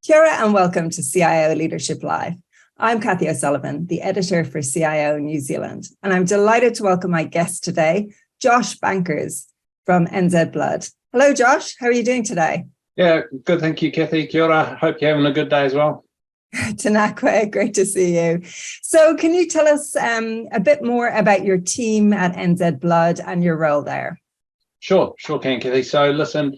Kia ora and welcome to CIO Leadership Live. I'm Kathy O'Sullivan, the editor for CIO New Zealand, and I'm delighted to welcome my guest today, Josh Bankers from NZ Blood. Hello, Josh. How are you doing today? Yeah, good. Thank you, Kathy. Kia ora. Hope you're having a good day as well. Tanakwe, great to see you. So can you tell us a bit more about your team at NZ Blood and your role there? Sure can, Kathy. So listen,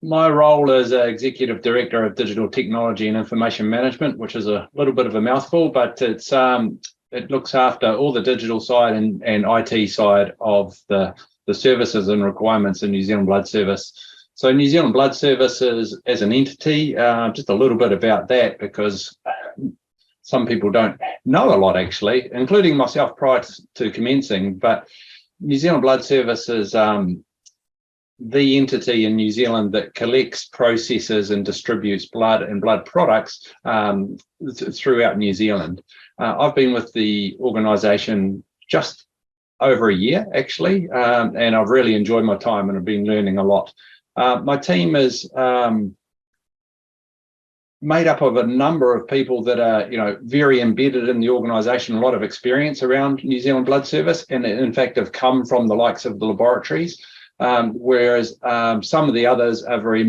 my role as Executive Director of Digital Technology and Information Management, which is a little bit of a mouthful, but it looks after all the digital side and IT side of the services and requirements in New Zealand Blood Service. So New Zealand Blood Services as an entity, just a little bit about that, because some people don't know a lot actually, including myself prior to commencing, but New Zealand Blood Services the entity in New Zealand that collects, processes and distributes blood and blood products throughout New Zealand. I've been with the organisation just over a year actually, and I've really enjoyed my time and I've been learning a lot. My team is made up of a number of people that are, very embedded in the organisation, a lot of experience around New Zealand Blood Service, and in fact have come from the likes of the laboratories. Whereas some of the others are very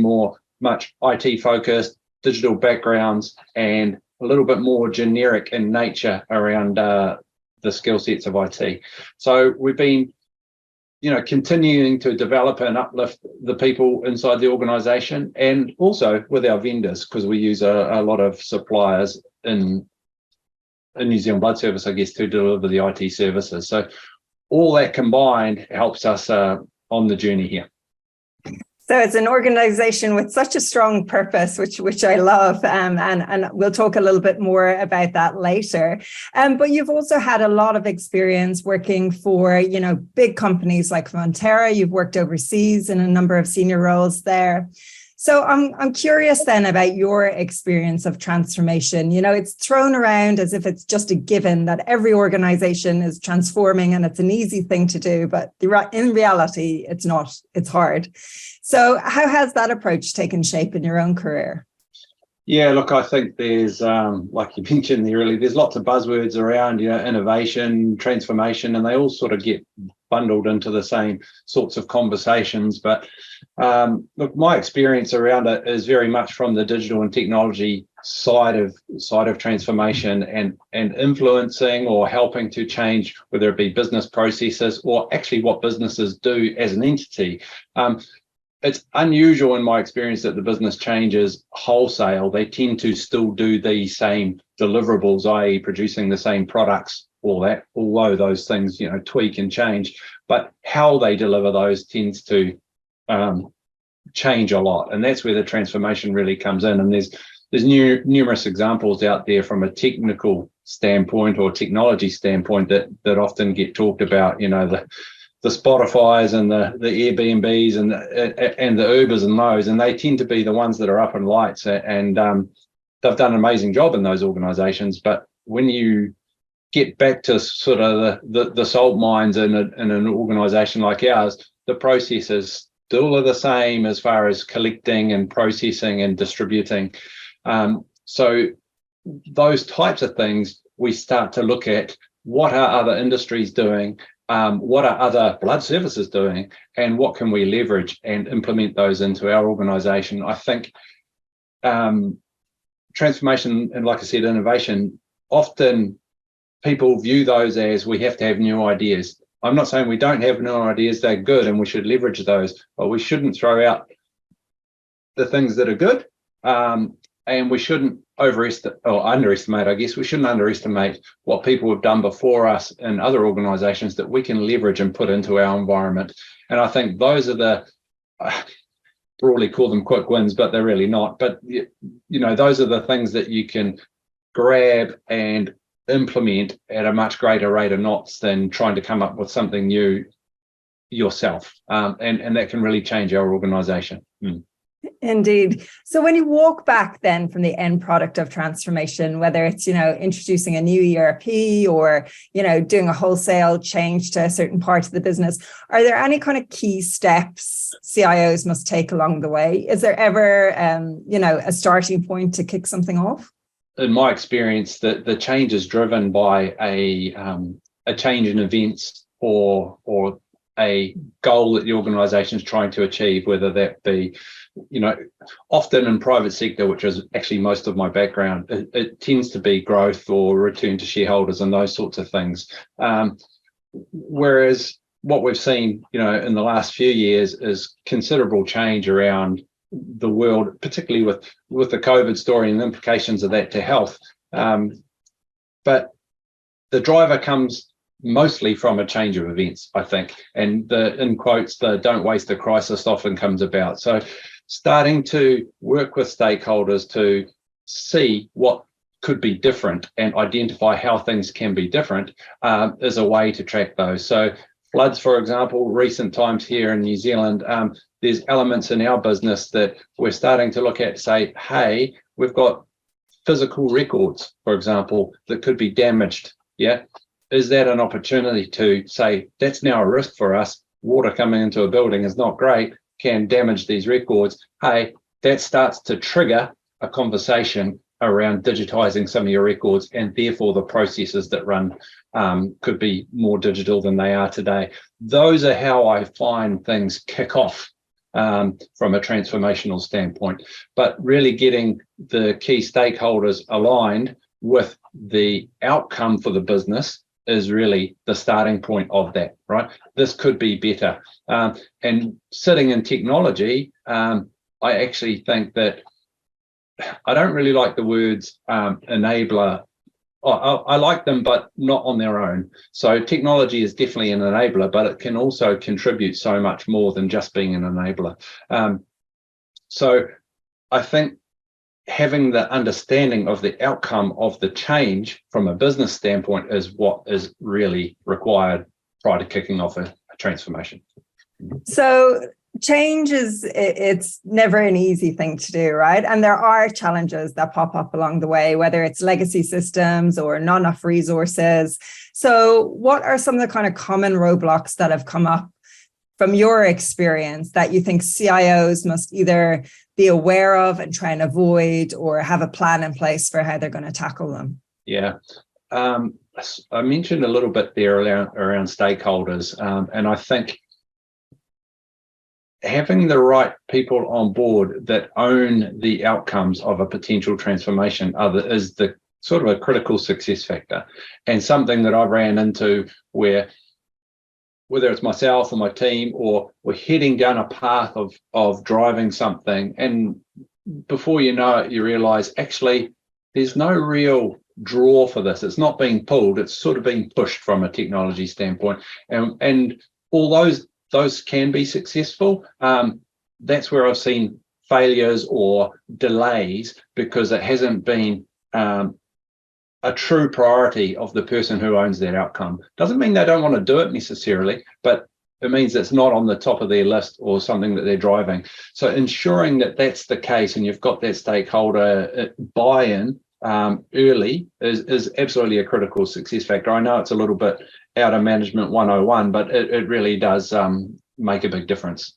much IT focused, digital backgrounds, and a little bit more generic in nature around the skill sets of IT. So we've been, continuing to develop and uplift the people inside the organisation, and also with our vendors, because we use a lot of suppliers in New Zealand Blood Service, I guess, to deliver the IT services. So all that combined helps us on the journey here. So it's an organization with such a strong purpose, which I love, and we'll talk a little bit more about that later. But you've also had a lot of experience working for, big companies like Fonterra. You've worked overseas in a number of senior roles there. So I'm curious then about your experience of transformation. It's thrown around as if it's just a given that every organization is transforming and it's an easy thing to do, but in reality, it's not. It's hard. So how has that approach taken shape in your own career? Yeah, look, I think there's, like you mentioned there earlier, there's lots of buzzwords around, innovation, transformation, and they all sort of get bundled into the same sorts of conversations. But look, my experience around it is very much from the digital and technology side of transformation and influencing or helping to change, whether it be business processes or actually what businesses do as an entity. It's unusual in my experience that the business changes wholesale. They tend to still do the same deliverables, i.e. producing the same products, although those things, tweak and change, but how they deliver those tends to change a lot. And that's where the transformation really comes in. And there's numerous examples out there from a technical standpoint or technology standpoint that often get talked about, the Spotifys and the Airbnbs and the Ubers and those, and they tend to be the ones that are up in lights, and they've done an amazing job in those organizations. But when you get back to sort of the salt mines in an organization like ours, the processes still are the same as far as collecting and processing and distributing. So those types of things, we start to look at what are other industries doing, what are other blood services doing, and what can we leverage and implement those into our organization. I think transformation and, like I said, innovation, often people view those as we have to have new ideas. I'm not saying we don't have new ideas, they're good and we should leverage those, but we shouldn't throw out the things that are good, and we shouldn't underestimate, I guess. We shouldn't underestimate what people have done before us in other organizations that we can leverage and put into our environment. And I think those are the, broadly call them quick wins, but they're really not. But, those are the things that you can grab and implement at a much greater rate of knots than trying to come up with something new yourself. And that can really change our organization. Indeed. So when you walk back then from the end product of transformation, whether it's, introducing a new ERP or, doing a wholesale change to a certain part of the business, are there any kind of key steps CIOs must take along the way? Is there ever, a starting point to kick something off? In my experience, the change is driven by a change in events or a goal that the organisation is trying to achieve, whether that be, often in private sector, which is actually most of my background, it tends to be growth or return to shareholders and those sorts of things. Whereas what we've seen, in the last few years is considerable change around the world, particularly with the COVID story and the implications of that to health. But the driver comes mostly from a change of events, I think, and in quotes, the don't waste a crisis often comes about. So starting to work with stakeholders to see what could be different and identify how things can be different is a way to track those. So floods, for example, recent times here in New Zealand, there's elements in our business that we're starting to look at to say, hey, we've got physical records, for example, that could be damaged. Yeah. Is that an opportunity to say, that's now a risk for us? Water coming into a building is not great, can damage these records. Hey, that starts to trigger a conversation around digitizing some of your records, and therefore the processes that run could be more digital than they are today. Those are how I find things kick off from a transformational standpoint, but really getting the key stakeholders aligned with the outcome for the business is really the starting point of that, right? This could be better. And sitting in technology, I actually think that I don't really like the words enabler. I like them, but not on their own. So technology is definitely an enabler, but it can also contribute so much more than just being an enabler. So I think having the understanding of the outcome of the change from a business standpoint is what is really required prior to kicking off a transformation. So change it's never an easy thing to do, right? And there are challenges that pop up along the way, whether it's legacy systems or not enough resources. So what are some of the kind of common roadblocks that have come up from your experience that you think CIOs must either be aware of and try and avoid, or have a plan in place for how they're going to tackle them? Yeah. I mentioned a little bit there around stakeholders, and I think having the right people on board that own the outcomes of a potential transformation is the sort of a critical success factor, and something that I ran into where whether it's myself or my team, or we're heading down a path of driving something, and before you know it, you realize actually there's no real draw for this. It's not being pulled, it's sort of being pushed from a technology standpoint. And all those can be successful. That's where I've seen failures or delays because it hasn't been a true priority of the person who owns that outcome. Doesn't mean they don't want to do it necessarily, but it means it's not on the top of their list or something that they're driving. So ensuring that that's the case and you've got that stakeholder buy-in early is absolutely a critical success factor. I know it's a little bit out of management 101, but it really does make a big difference.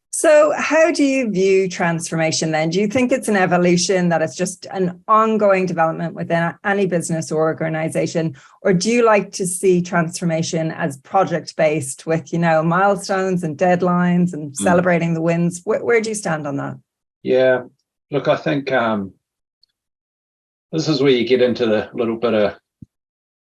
So how do you view transformation then? Do you think it's an evolution, that it's just an ongoing development within any business or organization? Or do you like to see transformation as project-based with, milestones and deadlines and celebrating the wins? Where do you stand on that? Yeah, look, I think this is where you get into the little bit of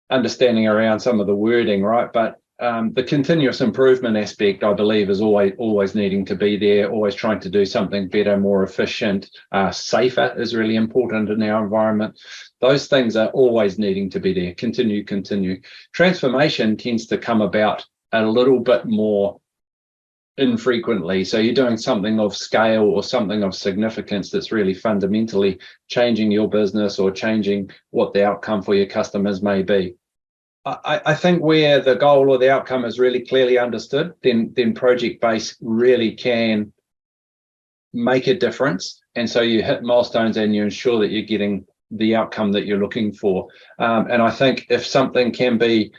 understanding around some of the wording, right? But the continuous improvement aspect, I believe, is always needing to be there, always trying to do something better, more efficient, safer is really important in our environment. Those things are always needing to be there. Continue. Transformation tends to come about a little bit more infrequently. So you're doing something of scale or something of significance that's really fundamentally changing your business or changing what the outcome for your customers may be. I think where the goal or the outcome is really clearly understood, then project-based really can make a difference. And so you hit milestones and you ensure that you're getting the outcome that you're looking for. And I think if something can be,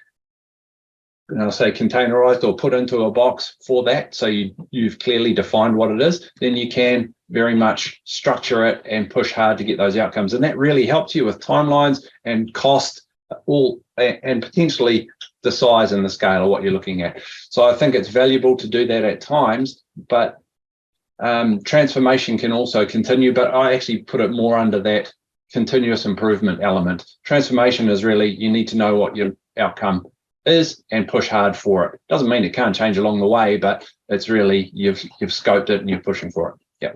say, containerized or put into a box for that, so you've clearly defined what it is, then you can very much structure it and push hard to get those outcomes. And that really helps you with timelines and cost, all, and potentially the size and the scale of what you're looking at. So I think it's valuable to do that at times, but transformation can also continue, but I actually put it more under that continuous improvement element. Transformation is really, you need to know what your outcome is and push hard for it. Doesn't mean it can't change along the way, but it's really, you've scoped it and you're pushing for it. Yeah.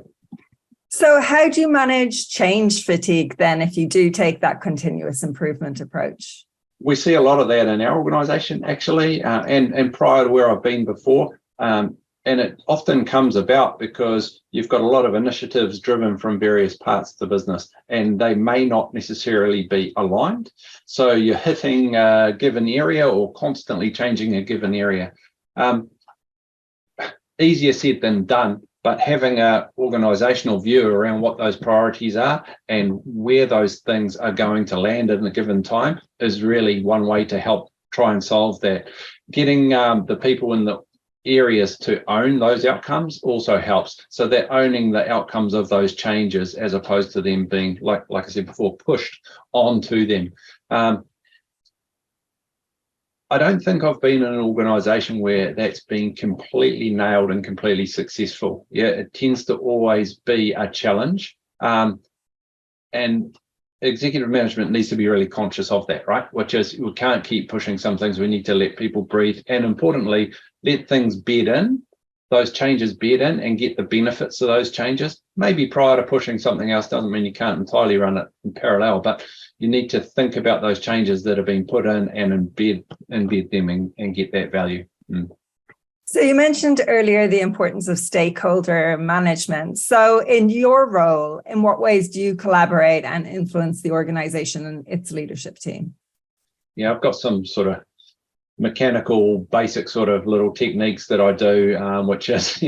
So how do you manage change fatigue then, if you do take that continuous improvement approach? We see a lot of that in our organization, actually, and prior to where I've been before. And it often comes about because you've got a lot of initiatives driven from various parts of the business, and they may not necessarily be aligned. So you're hitting a given area or constantly changing a given area. Easier said than done, but having an organizational view around what those priorities are and where those things are going to land in a given time is really one way to help try and solve that. Getting the people in the areas to own those outcomes also helps, so they're owning the outcomes of those changes as opposed to them being, like I said before, pushed onto them. I don't think I've been in an organization where that's been completely nailed and completely successful. Yeah, it tends to always be a challenge, and executive management needs to be really conscious of that, right? Which is, we can't keep pushing some things. We need to let people breathe, and importantly, let things bed in, those changes bed in, and get the benefits of those changes. Maybe prior to pushing something else doesn't mean you can't entirely run it in parallel, but you need to think about those changes that have been put in and embed them and get that value. So you mentioned earlier the importance of stakeholder management. So in your role, in what ways do you collaborate and influence the organization and its leadership team? Yeah, I've got some sort of mechanical, basic sort of little techniques that I do, which is,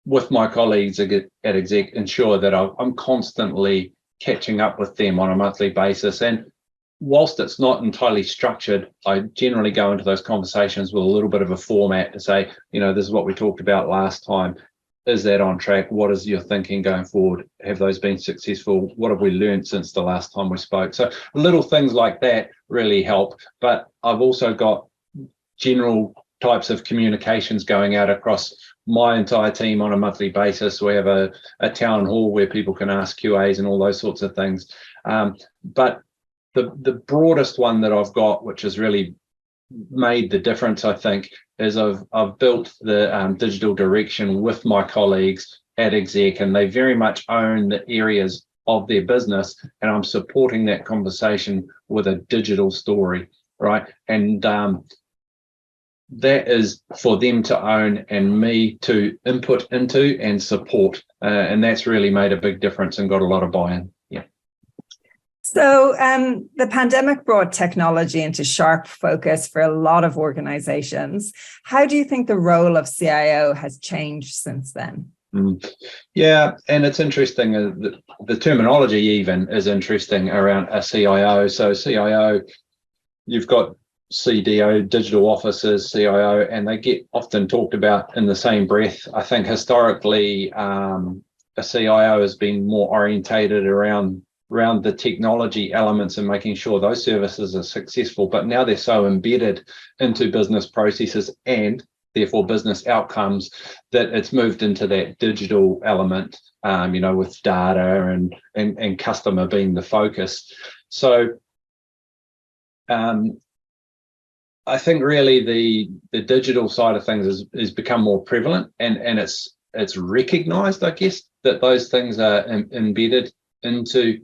with my colleagues at Exec, ensure that I'm constantly catching up with them on a monthly basis. And whilst it's not entirely structured, I generally go into those conversations with a little bit of a format to say, this is what we talked about last time. Is that on track? What is your thinking going forward? Have those been successful? What have we learned since the last time we spoke? So little things like that really help. But I've also got general types of communications going out across my entire team on a monthly basis. We have a town hall where people can ask QAs and all those sorts of things. But the broadest one that I've got, which has really made the difference, I think, is I've built the digital direction with my colleagues at Exec, and they very much own the areas of their business, and I'm supporting that conversation with a digital story, right? And that is for them to own and me to input into and support, and that's really made a big difference and got a lot of buy-in. Yeah. So the pandemic brought technology into sharp focus for a lot of organizations. How do you think the role of CIO has changed since then? Yeah, and it's interesting, the terminology even is interesting around a CIO. So CIO, you've got CDO, digital officers, CIO, and they get often talked about in the same breath. I think historically, a CIO has been more orientated around the technology elements and making sure those services are successful, but now they're so embedded into business processes and therefore business outcomes that it's moved into that digital element, with data and customer being the focus. So I think really the digital side of things is become more prevalent, and it's recognized, I guess, that those things are embedded into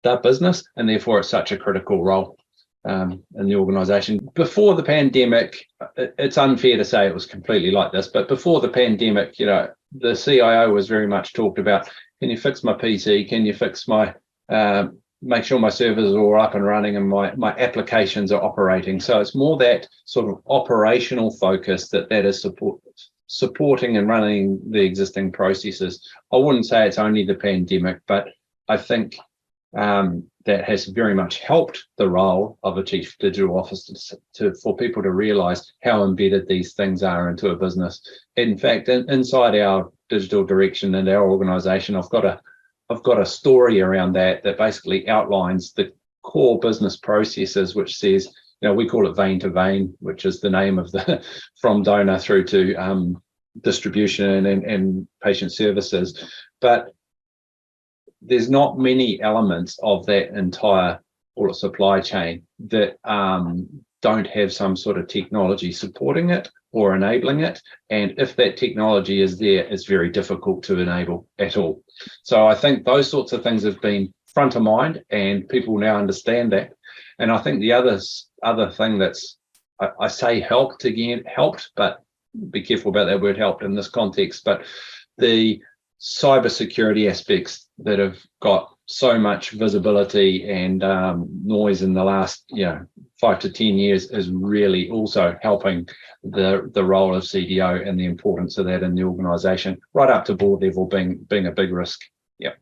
that business, and therefore it's such a critical role in the organization. Before the pandemic, it's unfair to say it was completely like this, but before the pandemic, the CIO was very much talked about, can you fix my PC? Can you fix my, make sure my servers are all up and running and my applications are operating? So it's more that sort of operational focus that is supporting and running the existing processes. I wouldn't say it's only the pandemic, but I think that has very much helped the role of a chief digital officer for people to realize how embedded these things are into a business. In fact, inside our digital direction and our organization, I've got a story around that basically outlines the core business processes, which says, we call it vein to vein, which is the name of the from donor through to distribution and patient services. But there's not many elements of that entire supply chain that don't have some sort of technology supporting it or enabling it. And if that technology is there, it's very difficult to enable at all. So I think those sorts of things have been front of mind, and people now understand that. And I think the other thing that's, I say helped, but be careful about that word helped in this context, but the cybersecurity aspects that have got so much visibility and noise in the last 5 to 10 years is really also helping the role of CDO and the importance of that in the organization, right up to board level being a big risk. Yeah.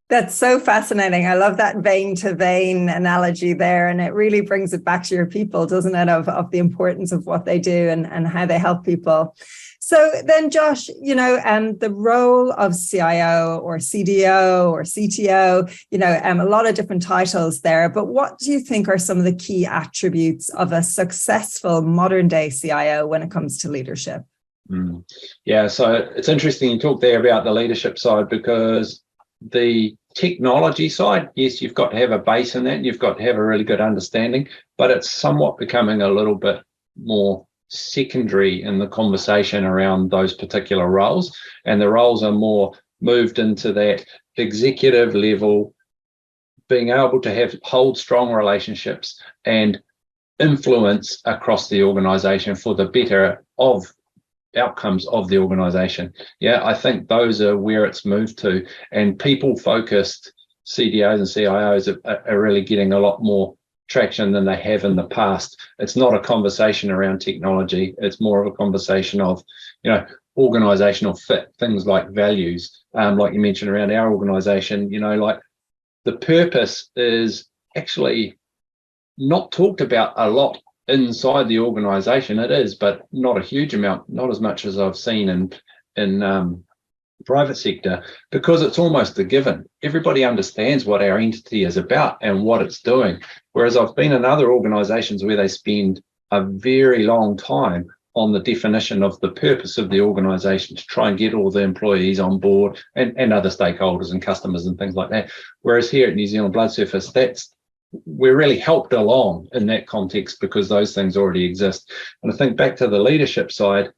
That's so fascinating. I love that vein to vein analogy there. And it really brings it back to your people, doesn't it, of the importance of what they do and how they help people. So then, Josh, the role of CIO or CDO or CTO, a lot of different titles there. But what do you think are some of the key attributes of a successful modern day CIO when it comes to leadership? Yeah, so it's interesting you talk there about the leadership side, because the technology side, yes, you've got to have a base in that, and you've got to have a really good understanding, but it's somewhat becoming a little bit more secondary in the conversation around those particular roles, and the roles are more moved into that executive level, being able to hold strong relationships and influence across the organization for the better of outcomes of the organization. I think those are where it's moved to, and people focused CDOs and CIOs are really getting a lot more traction than they have in the past. It's not a conversation around technology, it's more of a conversation of organizational fit, things like values, like you mentioned around our organization. Like the purpose is actually not talked about a lot inside the organization. It is, but not a huge amount, not as much as I've seen in private sector, because it's almost a given. Everybody understands what our entity is about and what it's doing. Whereas I've been in other organizations where they spend a very long time on the definition of the purpose of the organization to try and get all the employees on board and other stakeholders and customers and things like that. Whereas here at New Zealand Blood Surface, we're really helped along in that context because those things already exist. And I think back to the leadership side,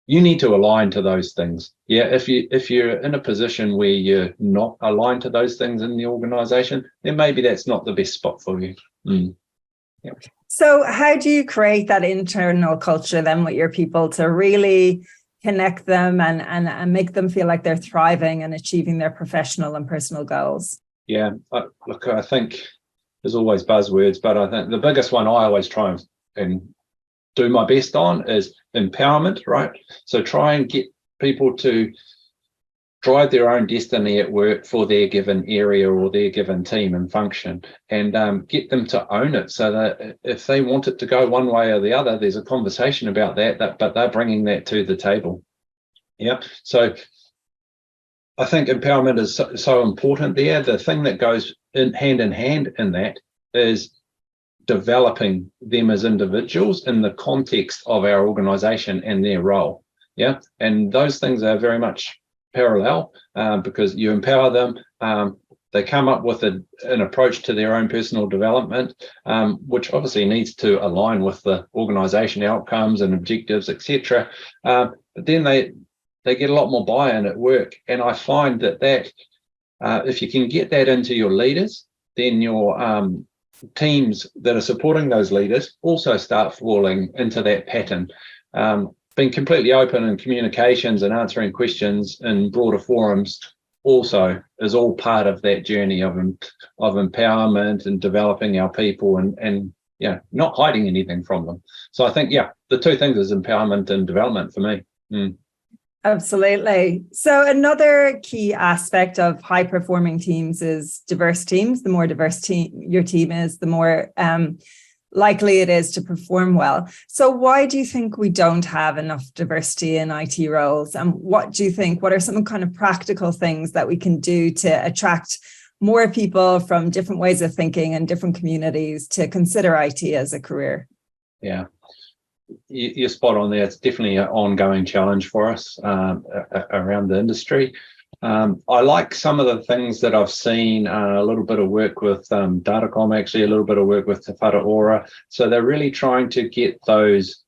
you need to align to those things. If you're in a position where you're not aligned to those things in the organization, then maybe that's not the best spot for you. Yeah. So how do you create that internal culture then with your people to really connect them and make them feel like they're thriving and achieving their professional and personal goals? Yeah, look, I think there's always buzzwords, but I think the biggest one I always try and do my best on is empowerment, right? So try and get people to drive their own destiny at work for their given area or their given team and function, and get them to own it, so that if they want it to go one way or the other, there's a conversation about that, but they're bringing that to the table. Yeah, so I think empowerment is so important there. The thing that goes in hand in that is developing them as individuals in the context of our organization and their role. Yeah, and those things are very much parallel, because you empower them, they come up with an approach to their own personal development, which obviously needs to align with the organization outcomes and objectives, etc. But then they get a lot more buy-in at work, and I find that if you can get that into your leaders, then your teams that are supporting those leaders also start falling into that pattern. Being completely open in communications and answering questions in broader forums also is all part of that journey of empowerment and developing our people and not hiding anything from them. So I think, the two things is empowerment and development for me. Absolutely. So another key aspect of high performing teams is diverse teams. The more diverse your team is, the more likely it is to perform well. So why do you think we don't have enough diversity in IT roles? And what do you think, what are some kind of practical things that we can do to attract more people from different ways of thinking and different communities to consider IT as a career? Yeah. You're spot on there. It's definitely an ongoing challenge for us around the industry. I like some of the things that I've seen, a little bit of work with Datacom, actually a little bit of work with Te Whara Ora. So they're really trying to get those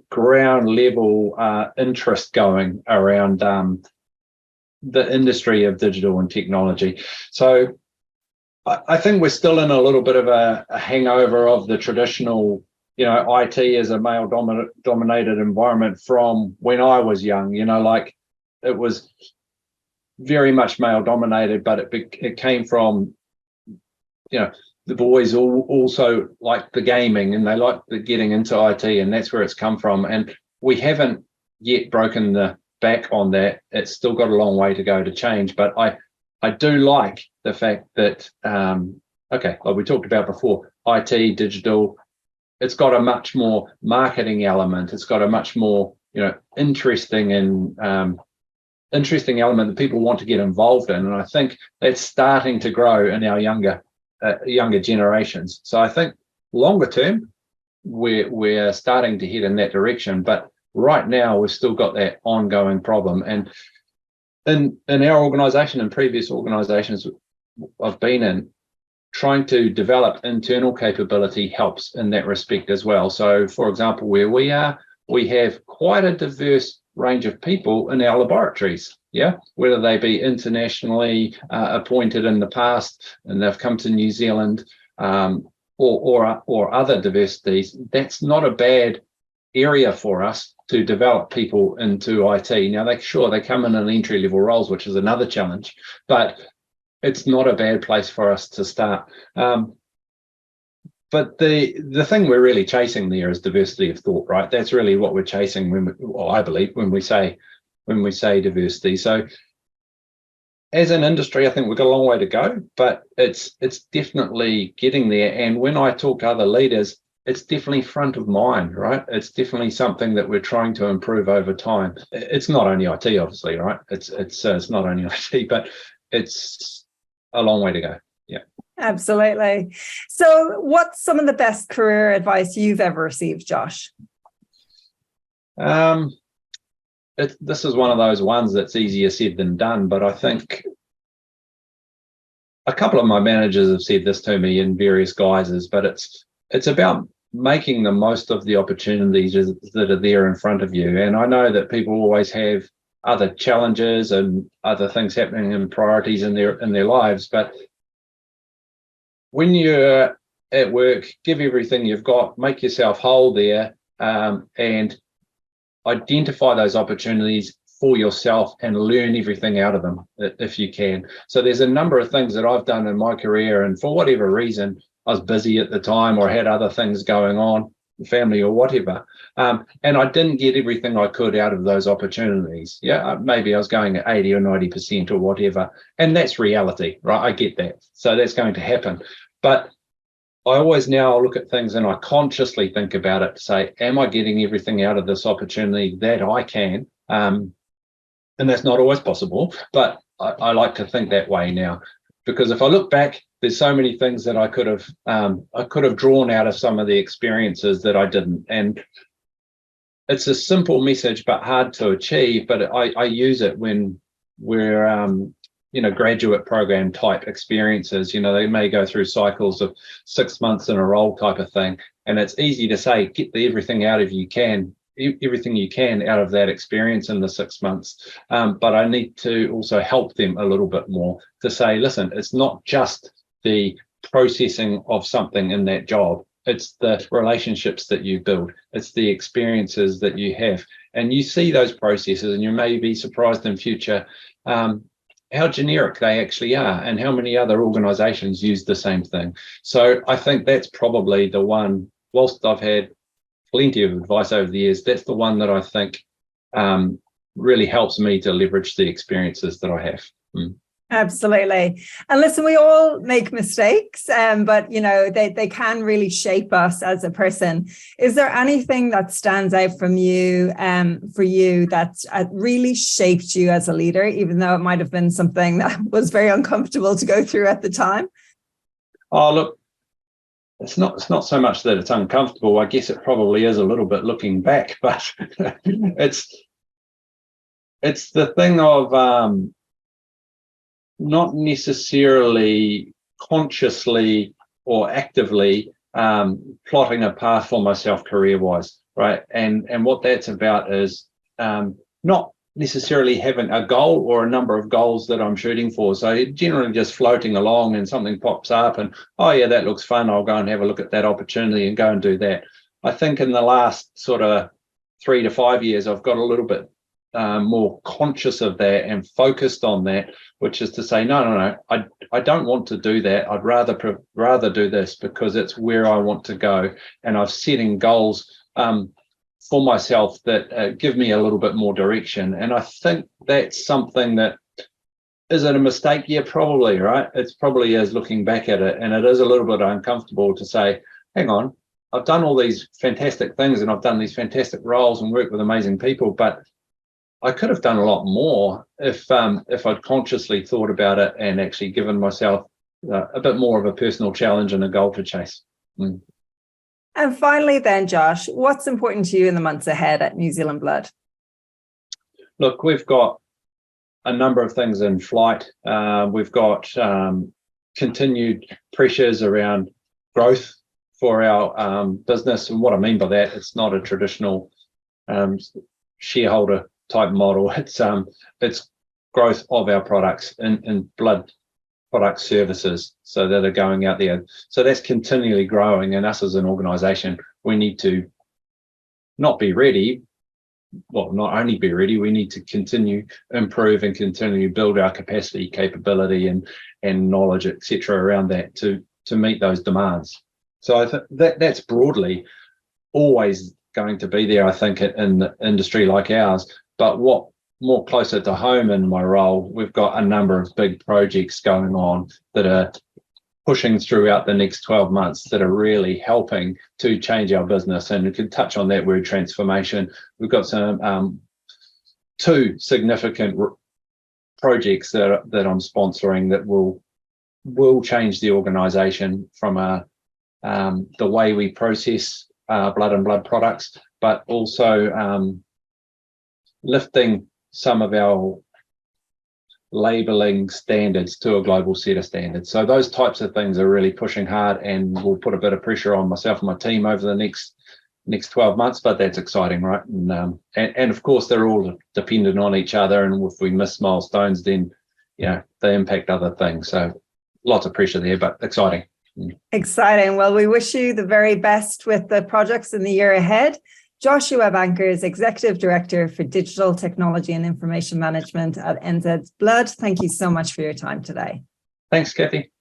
ground level interest going around the industry of digital and technology. So I think we're still in a little bit of a hangover of the traditional, IT is a male dominated environment from when I was young, like it was very much male dominated, but it came from, the boys also like the gaming and they like the getting into IT, and that's where it's come from. And we haven't yet broken the back on that. It's still got a long way to go to change, but I do like the fact that, like we talked about before, IT, digital, it's got a much more marketing element. It's got a much more, interesting element that people want to get involved in. And I think that's starting to grow in our younger generations. So I think longer term, we're starting to head in that direction. But right now, we've still got that ongoing problem. And in our organisation and previous organisations I've been in, trying to develop internal capability helps in that respect as well. So, for example, where we are, we have quite a diverse range of people in our laboratories, whether they be internationally appointed in the past and they've come to New Zealand, or other diversities. That's not a bad area for us to develop people into IT. Now, they come in entry-level roles, which is another challenge, but it's not a bad place for us to start. But the thing we're really chasing there is diversity of thought, right? That's really what we're chasing I believe when we say diversity. So as an industry, I think we've got a long way to go, but it's definitely getting there. And when I talk to other leaders, it's definitely front of mind, right? It's definitely something that we're trying to improve over time. It's not only IT, obviously, right? It's not only IT, but it's a long way to go. Yeah, absolutely. So what's some of the best career advice you've ever received, Josh? This is one of those ones that's easier said than done, but I think a couple of my managers have said this to me in various guises, but it's about making the most of the opportunities that are there in front of you. And I know that people always have other challenges and other things happening and priorities in their lives, but when you're at work, give everything you've got, make yourself whole there, and identify those opportunities for yourself and learn everything out of them if you can. So there's a number of things that I've done in my career, and for whatever reason, I was busy at the time or had other things going on, family or whatever, and I didn't get everything I could out of those opportunities. Maybe I was going at 80 or 90% or whatever, and that's reality, right? I get that, so that's going to happen. But I always now look at things and I consciously think about it to say, am I getting everything out of this opportunity that I can? And that's not always possible, but I like to think that way now, because if I look back, there's so many things that I could have drawn out of some of the experiences that I didn't. And it's a simple message, but hard to achieve. But I use it when we're, graduate program type experiences. They may go through cycles of 6 months in a role type of thing. And it's easy to say, get everything you can out of that experience in the 6 months. But I need to also help them a little bit more to say, listen, it's not just the processing of something in that job. It's the relationships that you build. It's the experiences that you have. And you see those processes and you may be surprised in future how generic they actually are and how many other organizations use the same thing. So I think that's probably the one, whilst I've had plenty of advice over the years, that's the one that I think really helps me to leverage the experiences that I have. Absolutely. And listen, we all make mistakes, but they can really shape us as a person. Is there anything that stands out from you, for you, that really shaped you as a leader, even though it might have been something that was very uncomfortable to go through at the time? Oh, look, it's not so much that it's uncomfortable. I guess it probably is a little bit looking back, but it's the thing of not necessarily consciously or actively plotting a path for myself career-wise, right? And what that's about is not necessarily having a goal or a number of goals that I'm shooting for. So generally just floating along and something pops up and, oh yeah, that looks fun. I'll go and have a look at that opportunity and go and do that. I think in the last sort of 3 to 5 years, I've got a little bit more conscious of that and focused on that, which is to say, no, I don't want to do that. I'd rather do this because it's where I want to go. And I'm setting goals for myself that give me a little bit more direction. And I think that's something that, is it a mistake? Yeah, probably, right? It's probably is looking back at it. And it is a little bit uncomfortable to say, hang on, I've done all these fantastic things and I've done these fantastic roles and worked with amazing people, but I could have done a lot more if I'd consciously thought about it and actually given myself a bit more of a personal challenge and a goal to chase. And finally then, Josh, what's important to you in the months ahead at New Zealand Blood? Look, we've got a number of things in flight. We've got continued pressures around growth for our business. And what I mean by that, it's not a traditional shareholder type model. It's growth of our products in blood product services, so that are going out there. So that's continually growing, and us as an organization, we need to not only be ready, we need to continue improve and continue build our capacity, capability and knowledge, etc. around that to meet those demands. So I think that's broadly always going to be there, I think, in the industry like ours. But what more closer to home in my role, we've got a number of big projects going on that are pushing throughout the next 12 months that are really helping to change our business. And we can touch on that word transformation. We've got some 2 significant projects that I'm sponsoring that will change the organization from the way we process blood and blood products, but also lifting some of our labeling standards to a global set of standards. So those types of things are really pushing hard and will put a bit of pressure on myself and my team over the next 12 months, but that's exciting, right? And of course, they're all dependent on each other, and if we miss milestones, then they impact other things. So lots of pressure there, but exciting. Exciting. Well, we wish you the very best with the projects in the year ahead. Joshua Banker is Executive Director for Digital Technology and Information Management at NZ Blood. Thank you so much for your time today. Thanks, Kathy.